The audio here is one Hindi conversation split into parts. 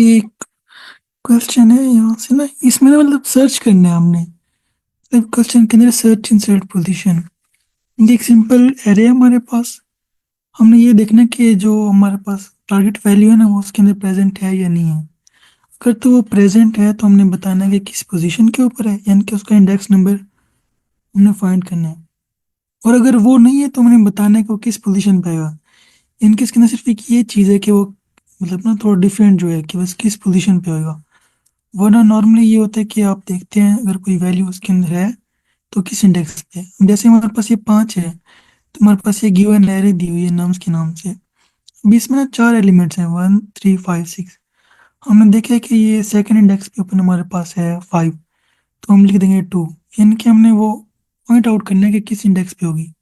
ये एक क्वेश्चन है यहाँ से ना, इसमें ना मतलब सर्च करना है हमने। मतलब क्वेश्चन के अंदर सर्च इन सेट पोजीशन। ये एक सिंपल एरे है हमारे पास। हमने ये देखना है कि जो हमारे पास टारगेट वैल्यू है ना, वो उसके अंदर प्रेजेंट है या नहीं है। अगर तो वो प्रेजेंट है तो हमने बताना है कि किस पोजीशन के ऊपर है, यानी कि उसका इंडेक्स नंबर हमने फाइंड करना है। और अगर वो नहीं है तो हमने बताना है कि वो किस पोजीशन पे आएगा। इनके इसके अंदर सिर्फ एक ये चीज़ है कि वो मतलब ना थोड़ा डिफरेंट जो है कि बस किस पोजीशन पे होगा। वरना नॉर्मली ये होता है कि आप देखते हैं अगर कोई वैल्यू उसके अंदर है तो किस इंडेक्स पे है। जैसे हमारे पास ये 5 है तो हमारे पास ये गिवन एरे दी हुई है नम्स के नाम से। अभी इसमें ना 4 एलिमेंट्स हैं, 1 3 5 6। हमने देखा है कि ये सेकंड इंडेक्स पे ऊपर हमारे पास है 5, तो हम लिख देंगे 2। यानी कि हमने वो पॉइंट आउट करना है कि किस इंडेक्स पे होगी।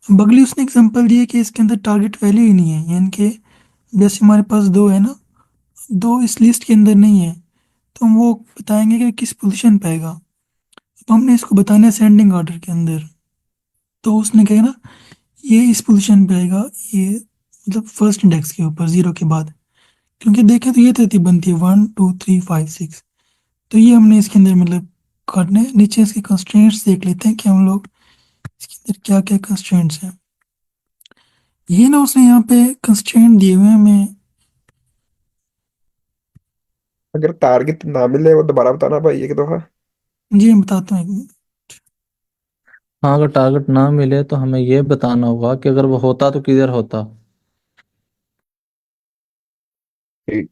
अब अगली उसने एग्जांपल दिया कि इसके अंदर टारगेट वैल्यू ही नहीं है, यानी कि जैसे हमारे पास 2 है ना, 2 इस लिस्ट के अंदर नहीं है, तो हम वो बताएंगे कि किस पोजीशन पे आएगा। अब हमने इसको बताना है असेंडिंग ऑर्डर के अंदर। तो उसने कहा ना, ये इस पोजीशन पे आएगा, ये मतलब फर्स्ट इंडेक्स के ऊपर 0 के बाद। क्योंकि देखें तो ये तरतीब बनती है 1 2 3 5 6। तो ये हमने इसके अंदर मतलब करने नीचे इसके कंस्ट्रेंट्स देख लेते हैं कि हम लोग इसके अंदर क्या क्या कंस्ट्रेंट्स हैं। ये ना उसने यहाँ पे कंस्ट्रेंट दिए हुए हैं हमें। अगर टारगेट ना मिले वो दोबारा बताना भाई एक दफा। जी मैं बताता हूँ एक मिनट। हाँ, अगर टारगेट ना मिले तो हमें ये बताना होगा कि अगर वो होता तो किधर होता। ठीक।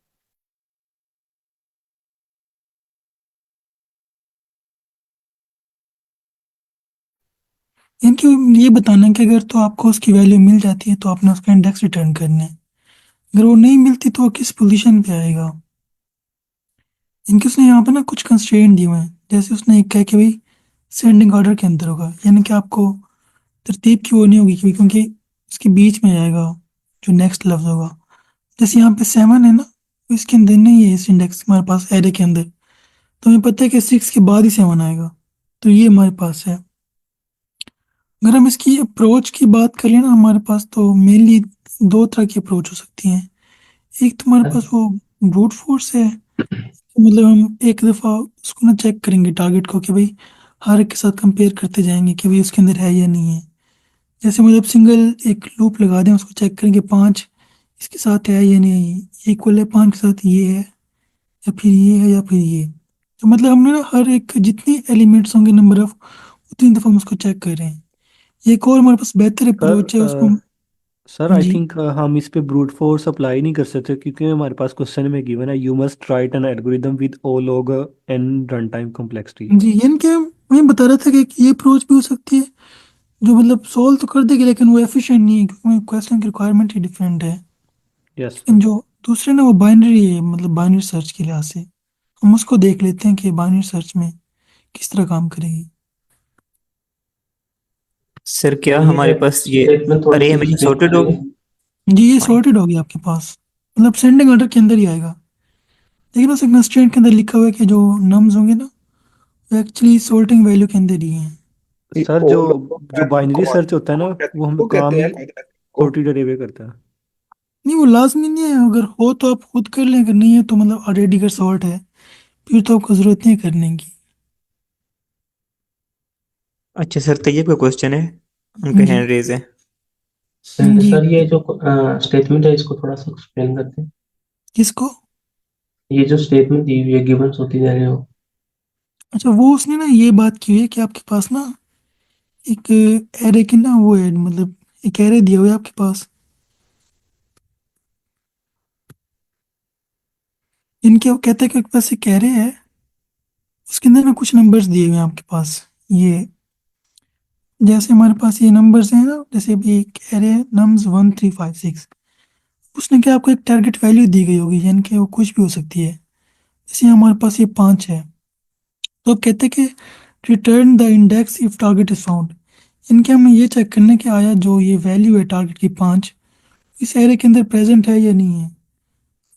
इनकी ये बताना है कि अगर तो आपको उसकी वैल्यू मिल जाती है तो आपने उसका इंडेक्स रिटर्न करना है। अगर वो नहीं मिलती तो वो किस पोजीशन पे आएगा। इनके उसने यहाँ पे ना कुछ कंस्ट्रेंट दिए हुए हैं। जैसे उसने एक कहा कि भाई सेंडिंग ऑर्डर के अंदर होगा, यानी कि आपको तरतीब की वो नहीं होगी क्योंकि उसके बीच में आएगा जो नेक्स्ट लफ्ज होगा। जैसे यहाँ पे 7 है ना, तो इसके अंदर नहीं है इस इंडेक्स हमारे पास एरे के अंदर। तो हमें पता है कि 6 के बाद ही 7 आएगा, तो ये हमारे पास है। अगर हम इसकी अप्रोच की बात करें ना, हमारे पास तो मेनली दो तरह की अप्रोच हो सकती है। एक तो हमारे पास वो ब्रूट फोर्स है। मतलब हम एक दफ़ा उसको ना चेक करेंगे टारगेट को कि भाई हर एक के साथ कंपेयर करते जाएंगे कि भाई उसके अंदर है या नहीं है। जैसे मतलब सिंगल एक लूप लगा दें, उसको चेक करेंगे 5 इसके साथ है या नहीं है, ये इक्वल है 5 के साथ ये है, या फिर ये है या फिर ये। तो मतलब हमने ना हर एक जितनी एलिमेंट्स होंगे नंबर ऑफ, उतनी दफ़ा हम उसको चेक कर रहे हैं। ये एक और हमारे पास बेहतर सर अप्रोच है उसको सर आई जी। थिंक हम इस पे ब्रूट फोर्स अप्लाई नहीं कर सकते, क्योंकि हमारे पास क्वेश्चन में गिवन है you must write an algorithm with O log n run time complexity. जी यानी कि मैं बता रहा था कि ये अप्रोच भी हो सकती है जो मतलब सोल्व तो कर देगी, लेकिन वो एफिशिएंट नहीं है क्योंकि क्वेश्चन की रिक्वायरमेंट ही डिफरेंट है। यस लेकिन सर। जो दूसरे ना वो बाइनरी है, मतलब बाइनरी सर्च के लिहाज से हम उसको देख लेते हैं कि बाइनरी सर्च में किस तरह काम करेगी। सर तो क्या ये हमारे पास ये स्टेटमेंट थोड़ी अरे सी हमेशा एक्सप्लेन सॉर्टेड करेंगे। होगी। जी ये फाइन। सॉर्टेड होगी आपके पास, मतलब सेंडिंग ऑर्डर के अंदर ही आएगा। लेकिन उस कंस्ट्रेंट के अंदर लिखा हुआ है कि जो नम्स होंगे ना, वो एक्चुअली सॉर्टिंग वैल्यू के अंदर ही हैं। सर ओ जो लोगों जो का बाइनरी कौन सर्च होता है ना, कौन कहते वो हमें को कहते काम हैं ही को। सॉर्टेड अरेवे करता है। नहीं वो लाजमी नहीं है, अगर हो तो आप खुद कर लें, अगर नहीं है तो मतलब ऑलरेडी अगर सॉर्ट है फिर तो आपको ज़रूरत नहीं है करने की। अच्छा सर, तैयब का क्वेश्चन है, उनका जी हैंड रेज है। जी। सर ये जो स्टेटमेंट है इसको थोड़ा सा एक्सप्लेन करते हैं। किसको? ये जो स्टेटमेंट दी हुई है गिवंस होती जा रही हो। अच्छा वो उसने ना ये बात की हुई है कि आपके पास ना एक एरे की ना वो है, मतलब एक एरे दिया हुआ है आपके पास। इनके वो कहते हैं कि आपके पास एक एरे है, उसके अंदर ना कुछ नंबर्स दिए हुए हैं आपके पास। ये जैसे हमारे पास ये नंबर्स हैं ना, जैसे अभी एक एरे है नम्स 1 3 5 6। उसने क्या आपको एक टारगेट वैल्यू दी गई होगी, यानी कि वो कुछ भी हो सकती है। जैसे हमारे पास ये 5 है, तो अब कहते हैं कि return the index if target is found. इनके हमें ये चेक करना है कि आया जो ये वैल्यू है टारगेट की 5 इस एरे के अंदर प्रेजेंट है या नहीं है।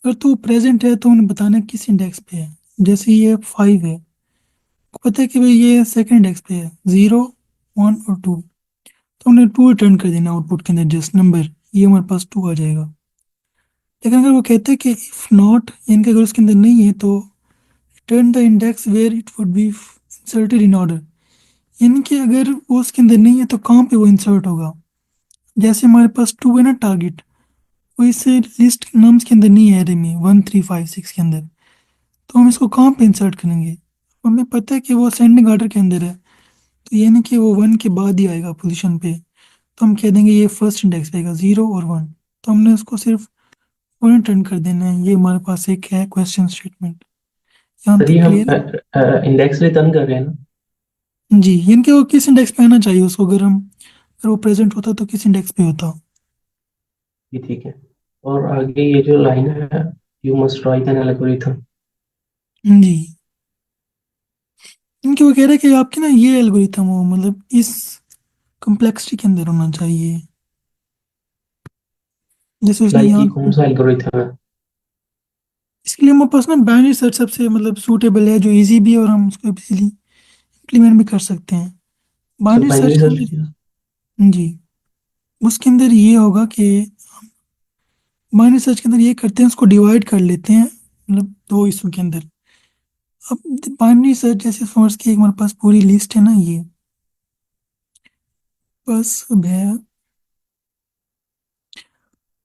अगर तो प्रेजेंट है तो उन्हें बताना है किस इंडेक्स पे है। जैसे ये 5 है, आपको पता है कि भाई ये सेकंड इंडेक्स पे है, 0 1 और 2। तो हमने 2 रिटर्न कर देना आउटपुट के अंदर, जस्ट नंबर ये हमारे पास 2 आ जाएगा। लेकिन अगर वो कहते हैं कि इफ नॉट, यानी कि अगर उसके अंदर नहीं है तो return the index where it would be inserted in order, यानी कि अगर वो उसके अंदर नहीं है तो कहाँ पे वो इंसर्ट होगा। जैसे हमारे पास 2 है ना टारगेट, वो इस लिस्ट नम्स के अंदर नहीं है, एरे में 1 3 5 6 के अंदर, तो हम इसको कहाँ पे इंसर्ट करेंगे। हमें पता है कि वो असेंडिंग ऑर्डर के अंदर है, तो यानी कि वो 1 के बाद ही आएगा पोजीशन पे, तो हम कह देंगे ये फर्स्ट इंडेक्स रहेगा 0 और 1, तो हमने उसको सिर्फ 1 रिटर्न कर देना है। ये हमारे पास एक है क्वेश्चन स्टेटमेंट। यहाँ सर तक ये हम क्लियर इंडेक्स रिटर्न कर रहे हैं ना? है जी, यानी कि वो किस इंडेक्स पे आना चाहिए उसको, अगर वो प्रेजेंट होता तो किस इंडेक्स पे होता। ये ठीक है। और आगे ये जो लाइन है, you must write an algorithm, जी, इनके वो कह रहे हैं कि आपकी ना ये एल्गोरिथम हो, मतलब इस कम्प्लेक्सिटी के अंदर होना चाहिए, जैसे उसने लाइक यहाँ। ये कौन सा एल्गोरिथम है? इसके लिए हमारे पास ना बाइनरी सर्च सबसे मतलब सूटेबल है, जो इजी भी है और हम उसको इजीली इम्प्लीमेंट भी कर सकते हैं। सर बाइनरी सर्च बाइनरी के सर्च अंदर किया। जी, उसके अंदर ये होगा कि बाइनरी सर्च के अंदर ये करते हैं, उसको डिवाइड कर लेते हैं मतलब दो हिस्सों के अंदर। अब बाइनरी सर्च जैसे समझ के एक हमारे पास पूरी लिस्ट है ना, ये बस अब है,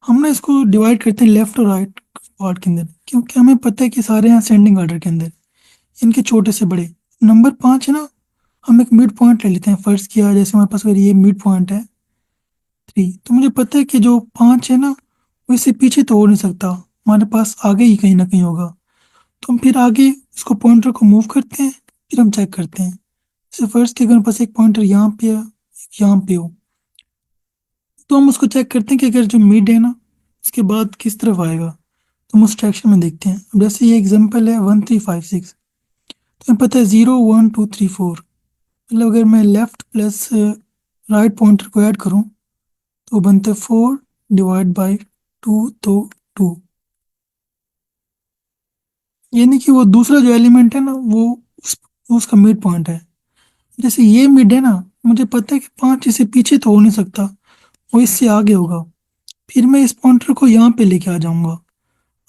हम ना इसको डिवाइड करते हैं लेफ्ट और राइट पार्ट के अंदर, क्योंकि हमें पता है कि सारे हैं असेंडिंग ऑर्डर के अंदर, इनके छोटे से बड़े। नंबर 5 है ना, हम एक मिड पॉइंट ले लेते हैं, फर्स्ट किया जैसे हमारे पास अगर ये मिड पॉइंट है 3, तो मुझे पता है कि जो 5 है ना वो इससे पीछे तो हो नहीं सकता, हमारे पास आगे ही कहीं ना कहीं होगा। तो हम फिर आगे इसको पॉइंटर को मूव करते हैं, फिर हम चेक करते हैं। जैसे फर्स्ट के अगर हमारे पास एक पॉइंटर यहाँ पे है, एक यहाँ पे हो, तो हम उसको चेक करते हैं कि अगर जो मिड है ना उसके बाद किस तरफ आएगा, तो हम उस डायरेक्शन में देखते हैं। अब जैसे ये एग्जांपल है 1 3 5 6, तो हमें पता है 0 1 2 3 4, मतलब अगर मैं लेफ्ट प्लस राइट पॉइंटर को ऐड करूं तो बनते 4/2, तो 2, यानी कि वो दूसरा जो एलिमेंट है ना वो उसका मिड पॉइंट है। जैसे ये मिड है ना, मुझे पता है कि 5 इससे पीछे तो हो नहीं सकता, वो इससे आगे होगा। फिर मैं इस पॉइंटर को यहाँ पे लेके आ जाऊंगा।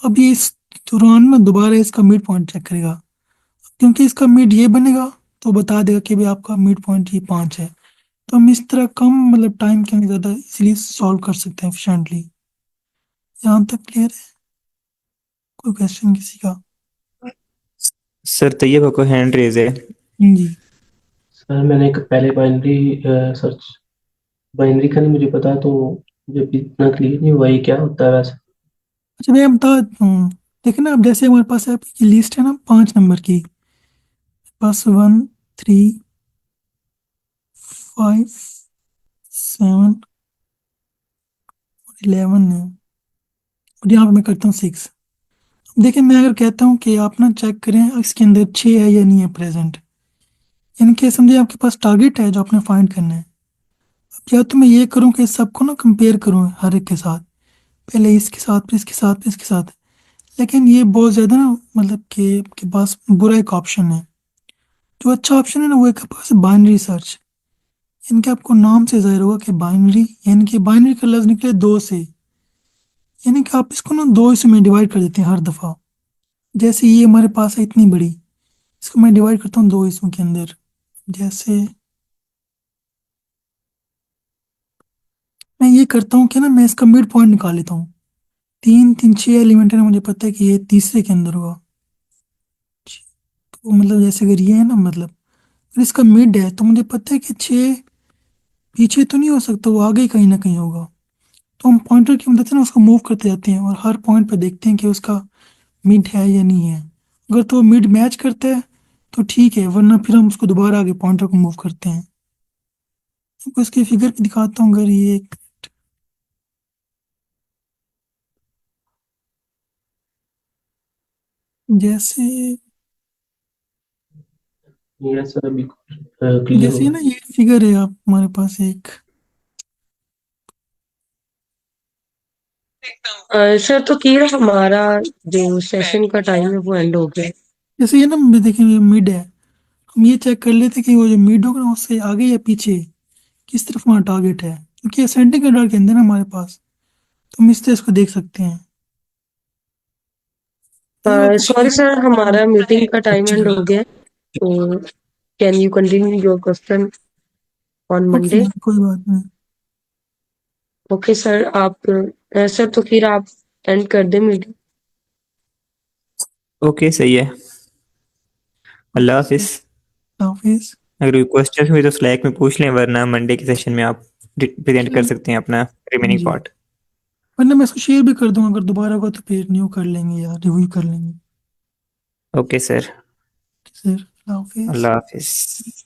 अब ये इस दौरान में दोबारा इसका मिड पॉइंट चेक करेगा, क्योंकि इसका मिड ये बनेगा तो बता देगा कि भाई आपका मिड पॉइंट ये 5 है। तो हम इस तरह कम मतलब टाइम के अंदर ज़्यादा इजीली सॉल्व कर सकते हैं एफिशिएंटली। यहाँ तक क्लियर है? कोई क्वेश्चन किसी का? सर तैयब को हैंड रेज है। जी, सर मैंने एक पहले बाइनरी सर्च, बाइनरी का नहीं मुझे पता, तो मुझे इतना क्लियर नहीं हुआ ये क्या होता है वैसे। अच्छा मैं बता देता हूँ। देखिए ना, अब जैसे हमारे पास आपकी लिस्ट है ना 5 नंबर की, बस 1 3 5 7 11 है, और यहाँ पे मैं करता हूँ 6। देखिए मैं अगर कहता हूँ कि आप ना चेक करें इसके अंदर 6 है या नहीं है प्रेजेंट, यानी कि समझिए आपके पास टारगेट है जो आपने फाइंड करना है। अब या तो मैं ये करूँ कि सबको ना कंपेयर करूँ हर एक के साथ, पहले इसके साथ फिर इसके साथ फिर इसके साथ, लेकिन ये बहुत ज़्यादा ना मतलब कि आपके पास बुरा एक ऑप्शन है। जो अच्छा ऑप्शन है ना वो एक आपके पास बाइनरी सर्च, इनके आपको नाम से जाहिर होगा कि बाइनरी, यानी कि बाइनरी का लफ्ज निकले दो से, यानी कि आप इसको ना दो हिस्सों में डिवाइड कर देते हैं हर दफ़ा। जैसे ये हमारे पास है इतनी बड़ी, इसको मैं डिवाइड करता हूँ दो हिस्सों के अंदर। जैसे मैं ये करता हूँ कि ना मैं इसका मिड पॉइंट निकाल लेता हूँ। 3 3 6 एलिमेंट है ना, मुझे पता है कि ये तीसरे के अंदर होगा। तो मतलब जैसे अगर ये है ना, मतलब अगर इसका मिड है तो मुझे पता है कि 6 पीछे तो नहीं हो सकता, वो आगे ही कहीं ना कहीं होगा। तो हम पॉइंटर की मदद से ना उसको मूव करते जाते हैं और हर पॉइंट पे देखते हैं कि उसका मिड है या नहीं है। अगर तो मिड मैच करता है तो ठीक है, वरना फिर हम उसको दोबारा आगे पॉइंटर को मूव करते हैं। आपको इसकी फिगर भी दिखाता हूँ, अगर ये जैसे ये सर अभी क्लियर जैसे हुआ। ना ये फिगर है आप हमारे पास एक, सर तो किया हमारा जो सेशन का टाइम है वो एंड हो गया। जैसे ये ना देखें ये मिड है, हम ये चेक कर लेते हैं कि वो जो मिड होगा ना उससे आगे या पीछे किस तरफ हमारा टारगेट है, क्योंकि असेंडिंग ऑर्डर के अंदर है हमारे पास, तो हम इस तरह इसको देख सकते हैं। सॉरी सर, हमारा मीटिंग का टाइम एंड हो गया है, तो can you continue your question on okay Monday? कोई बात नहीं। ओके सर, आप सर तो फिर आप एंड कर दे मीटिंग। ओके सही है, अल्लाह हाफिज। हाफिज। अगर कोई क्वेश्चन हुई तो स्लैक में पूछ लें, वरना मंडे के सेशन में आप प्रेजेंट कर सकते हैं अपना रिमेनिंग जी, पार्ट। वरना मैं इसको शेयर भी कर दूंगा, अगर दोबारा होगा तो फिर न्यू कर लेंगे या रिव्यू कर लेंगे। ओके सर, सर हाफिज। अल्लाह हाफिज।